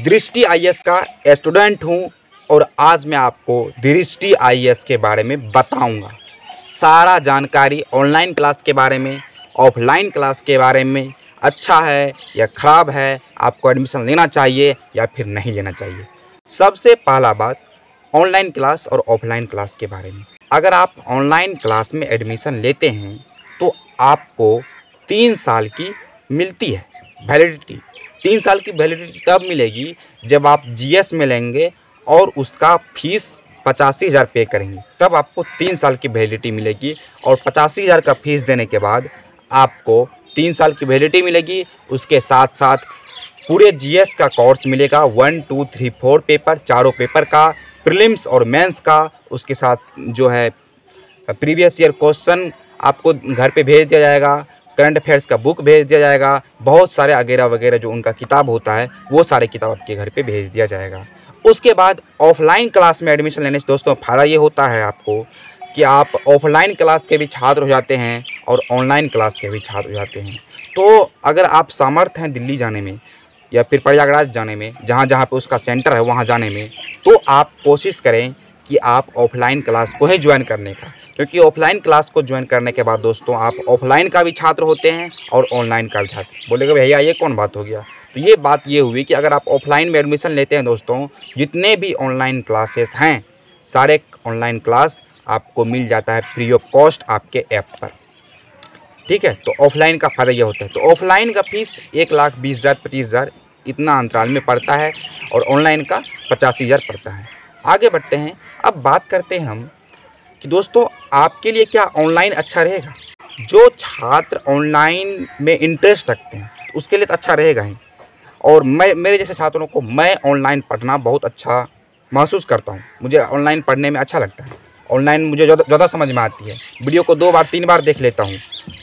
दृष्टि आईएएस का स्टूडेंट हूं और आज मैं आपको दृष्टि आईएएस के बारे में बताऊंगा। सारा जानकारी ऑनलाइन क्लास के बारे में, ऑफलाइन क्लास के बारे में, अच्छा है या ख़राब है, आपको एडमिशन लेना चाहिए या फिर नहीं लेना चाहिए। सबसे पहला बात ऑनलाइन क्लास और ऑफलाइन क्लास के बारे में। अगर आप ऑनलाइन क्लास में एडमिशन लेते हैं तो आपको 3 साल की मिलती है वैलिडिटी। 3 साल की वैलिडिटी तब मिलेगी जब आप जीएस में लेंगे और उसका फीस 85,000 पे करेंगे, तब आपको 3 साल की वैलिडिटी मिलेगी। और 85,000 का फीस देने के बाद आपको 3 साल की वैलिडिटी मिलेगी। उसके साथ साथ पूरे जीएस का कोर्स मिलेगा, 1, 2, 3, 4 पेपर, चारों पेपर का, प्रीलिम्स और मेंस का। उसके साथ जो है प्रीवियस ईयर क्वेश्चन आपको घर पे भेज दिया जाएगा, करंट अफेयर्स का बुक भेज दिया जाएगा, बहुत सारे वगैरह वगैरह जो उनका किताब होता है वो सारे किताब आपके घर पे भेज दिया जाएगा। उसके बाद ऑफलाइन क्लास में एडमिशन लेने से दोस्तों फ़ायदा ये होता है आपको कि आप ऑफलाइन क्लास के भी छात्र हो जाते हैं और ऑनलाइन क्लास के भी छात्र हो जाते हैं। तो अगर आप सामर्थ्य हैं दिल्ली जाने में या फिर प्रयागराज जाने में, जहाँ जहाँ पे उसका सेंटर है वहाँ जाने में, तो आप कोशिश करें कि आप ऑफलाइन क्लास को ही ज्वाइन करने का, क्योंकि ऑफलाइन क्लास को ज्वाइन करने के बाद दोस्तों आप ऑफलाइन का भी छात्र होते हैं और ऑनलाइन का भी छात्र। बोलेगा भैया ये कौन बात हो गया? तो ये बात ये हुई कि अगर आप ऑफलाइन में एडमिशन लेते हैं दोस्तों, जितने भी ऑनलाइन क्लासेस हैं सारे ऑनलाइन क्लास आपको मिल जाता है फ्री ऑफ कॉस्ट आपके ऐप पर, ठीक है। तो ऑफलाइन का फ़ायदा ये होता है। तो ऑफलाइन का फीस 1,20,000 25,000 इतना अंतराल में पड़ता है और ऑनलाइन का 85,000 पड़ता है। आगे बढ़ते हैं। अब बात करते हैं हम कि दोस्तों आपके लिए क्या ऑनलाइन अच्छा रहेगा। जो छात्र ऑनलाइन में इंटरेस्ट रखते हैं उसके लिए तो अच्छा रहेगा ही, और मेरे जैसे छात्रों को मैं ऑनलाइन पढ़ना बहुत अच्छा महसूस करता हूँ। मुझे ऑनलाइन पढ़ने में अच्छा लगता है। ऑनलाइन मुझे ज़्यादा समझ में आती है, वीडियो को 2 बार 3 बार देख लेता हूँ,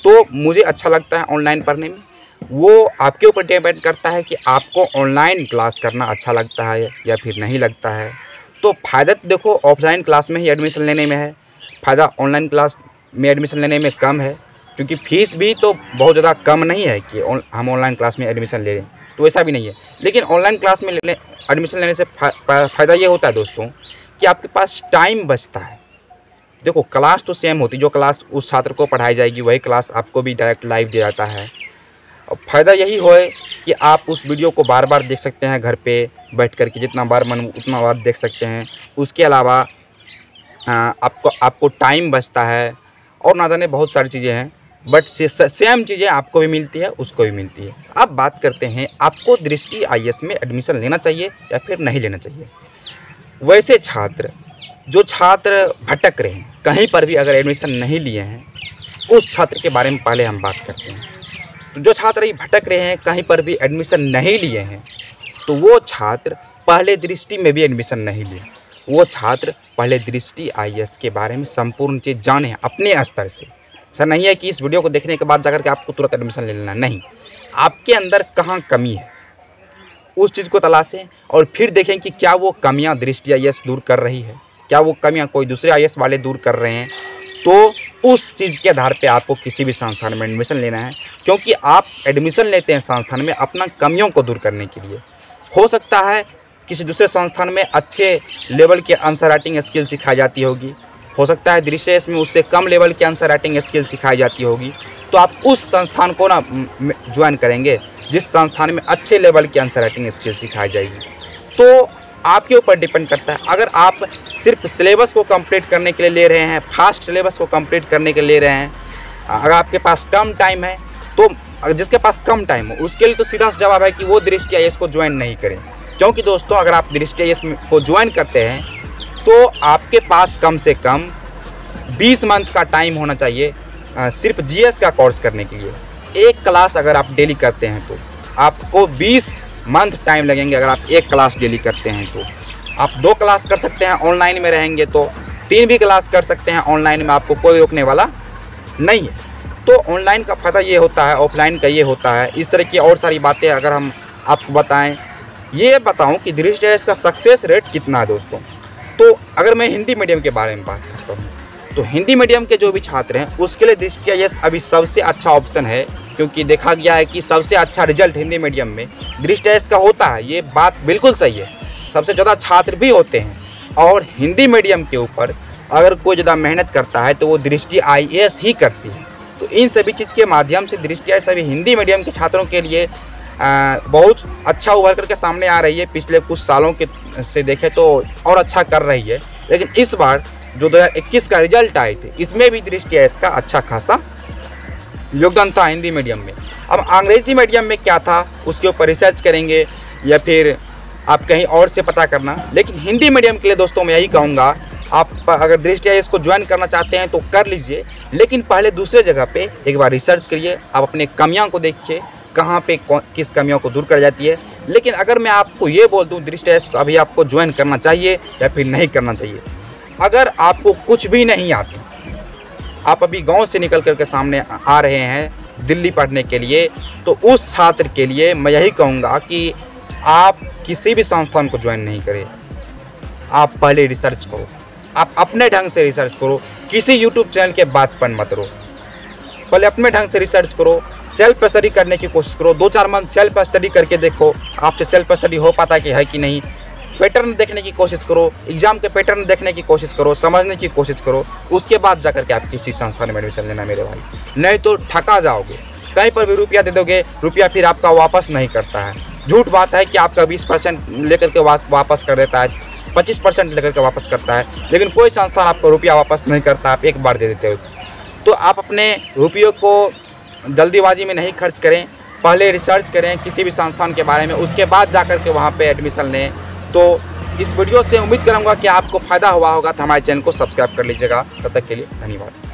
तो मुझे अच्छा लगता है ऑनलाइन पढ़ने में। वो आपके ऊपर डिपेंड करता है कि आपको ऑनलाइन क्लास करना अच्छा लगता है या फिर नहीं लगता है। तो फ़ायदा तो देखो ऑफलाइन क्लास में ही एडमिशन लेने में है, फ़ायदा ऑनलाइन क्लास में एडमिशन लेने में कम है, क्योंकि फ़ीस भी तो बहुत ज़्यादा कम नहीं है कि हम ऑनलाइन क्लास में एडमिशन ले लें, तो ऐसा भी नहीं है। लेकिन ऑनलाइन क्लास में एडमिशन लेने से फ़ायदा ये होता है दोस्तों कि आपके पास टाइम बचता है। देखो क्लास तो सेम होती है, जो क्लास उस छात्र को पढ़ाई जाएगी वही क्लास आपको भी डायरेक्ट लाइव दिया जाता है। और फ़ायदा यही है कि आप उस वीडियो को बार बार देख सकते हैं, घर पे बैठ कर के जितना बार मन उतना बार देख सकते हैं। उसके अलावा आपको टाइम बचता है और ना जाने बहुत सारी चीज़ें हैं, बट सेम चीज़ें आपको भी मिलती है उसको भी मिलती है। अब बात करते हैं आपको दृष्टि आईएएस में एडमिशन लेना चाहिए या फिर नहीं लेना चाहिए। वैसे छात्र जो छात्र भटक रहे हैं, कहीं पर भी अगर एडमिशन नहीं लिए हैं, उस छात्र के बारे में पहले हम बात करते हैं। तो जो छात्र ये भटक रहे हैं, कहीं पर भी एडमिशन नहीं लिए हैं, तो वो छात्र पहले दृष्टि में भी एडमिशन नहीं लिए। वो छात्र पहले दृष्टि आईएएस के बारे में संपूर्ण चीज़ जाने अपने स्तर से। सर नहीं है कि इस वीडियो को देखने के बाद जाकर के आपको तुरंत एडमिशन ले लेना, नहीं। आपके अंदर कहाँ कमी है उस चीज़ को तलाशें और फिर देखें कि क्या वो कमियाँ दृष्टि आईएएस दूर कर रही है, क्या वो कमियाँ कोई दूसरे आईएएस वाले दूर कर रहे हैं। तो उस चीज़ के आधार पे आपको किसी भी संस्थान में एडमिशन लेना है, क्योंकि आप एडमिशन लेते हैं संस्थान में अपना कमियों को दूर करने के लिए। हो सकता है किसी दूसरे संस्थान में अच्छे लेवल के आंसर राइटिंग स्किल सिखाई जाती होगी, हो सकता है दृष्टि आईएएस में उससे कम लेवल के आंसर राइटिंग स्किल सिखाई जाती होगी। तो आप उस संस्थान को ना ज्वाइन करेंगे जिस संस्थान में अच्छे लेवल की आंसर राइटिंग स्किल सिखाई जाएगी। तो आपके ऊपर डिपेंड करता है। अगर आप सिर्फ सिलेबस को कंप्लीट करने के लिए ले रहे हैं, फास्ट सिलेबस को कंप्लीट करने के लिए ले रहे हैं, अगर आपके पास कम टाइम है, तो जिसके पास कम टाइम हो उसके लिए तो सीधा सा जवाब है कि वो दृष्टि आईएएस को ज्वाइन नहीं करें। क्योंकि दोस्तों अगर आप दृष्टि आईएएस को ज्वाइन करते हैं तो आपके पास कम से कम 20 मंथ का टाइम होना चाहिए सिर्फ जीएस का कोर्स करने के लिए। एक क्लास अगर आप डेली करते हैं तो आपको 20 मंथ टाइम लगेंगे। अगर आप एक क्लास डेली करते हैं तो आप 2 क्लास कर सकते हैं, ऑनलाइन में रहेंगे तो 3 भी क्लास कर सकते हैं, ऑनलाइन में आपको कोई रोकने वाला नहीं है। तो ऑनलाइन का फ़ायदा ये होता है, ऑफलाइन का ये होता है। इस तरह की और सारी बातें अगर हम आपको बताएं, ये बताऊं कि दृष्टि आईएएस का सक्सेस रेट कितना है दोस्तों। तो अगर मैं हिंदी मीडियम के बारे में बात करता हूँ तो हिंदी मीडियम के जो भी छात्र हैं उसके लिए दृष्टि आईएएस अभी सबसे अच्छा ऑप्शन है, क्योंकि देखा गया है कि सबसे अच्छा रिजल्ट हिंदी मीडियम में दृष्टि आईएएस का होता है। ये बात बिल्कुल सही है, सबसे ज़्यादा छात्र भी होते हैं और हिंदी मीडियम के ऊपर अगर कोई ज़्यादा मेहनत करता है तो वो दृष्टि आईएएस ही करती है। तो इन सभी चीज़ के माध्यम से दृष्टि आईएएस सभी हिंदी मीडियम के छात्रों के लिए बहुत अच्छा उभर करके सामने आ रही है। पिछले कुछ सालों के से देखें तो और अच्छा कर रही है, लेकिन इस बार जो 2021 का रिजल्ट आए थे इसमें भी दृष्टि आईएएस का अच्छा खासा योगदान था हिंदी मीडियम में। अब अंग्रेजी मीडियम में क्या था उसके ऊपर रिसर्च करेंगे या फिर आप कहीं और से पता करना, लेकिन हिंदी मीडियम के लिए दोस्तों मैं यही कहूँगा, आप अगर दृष्टि आईएएस को ज्वाइन करना चाहते हैं तो कर लीजिए, लेकिन पहले दूसरे जगह पे एक बार रिसर्च करिए। आप अपने कमियों को देखिए कहाँ पे किस कमियों को दूर कर जाती है। लेकिन अगर मैं आपको ये बोल दूँ दृष्टि आईएएस को अभी आपको ज्वाइन करना चाहिए या फिर नहीं करना चाहिए, अगर आपको कुछ भी नहीं आता, आप अभी गांव से निकल करके सामने आ रहे हैं दिल्ली पढ़ने के लिए, तो उस छात्र के लिए मैं यही कहूँगा कि आप किसी भी संस्थान को ज्वाइन नहीं करें। आप पहले रिसर्च करो, आप अपने ढंग से रिसर्च करो, किसी यूट्यूब चैनल के बात पर मत रहो। पहले अपने ढंग से रिसर्च करो, सेल्फ स्टडी करने की कोशिश करो। 2-4 मंथ सेल्फ स्टडी करके देखो आपसे सेल्फ स्टडी हो पाता है कि नहीं। पैटर्न देखने की कोशिश करो, एग्जाम के पैटर्न देखने की कोशिश करो, समझने की कोशिश करो, उसके बाद जाकर के आप किसी संस्थान में एडमिशन लेना मेरे भाई, नहीं तो ठका जाओगे। कहीं पर भी रुपया दे दोगे, रुपया फिर आपका वापस नहीं करता है। झूठ बात है कि आपका 20% लेकर के वापस कर देता है, 25% लेकर के वापस करता है, लेकिन कोई संस्थान आपको रुपया वापस नहीं करता, आप एक बार दे देते हो। तो आप अपने रुपयों को जल्दीबाजी में नहीं खर्च करें, पहले रिसर्च करें किसी भी संस्थान के बारे में, उसके बाद जाकर के वहाँ पे एडमिशन लें। तो इस वीडियो से उम्मीद करूँगा कि आपको फ़ायदा हुआ होगा, तो हमारे चैनल को सब्सक्राइब कर लीजिएगा। तब तक के लिए धन्यवाद।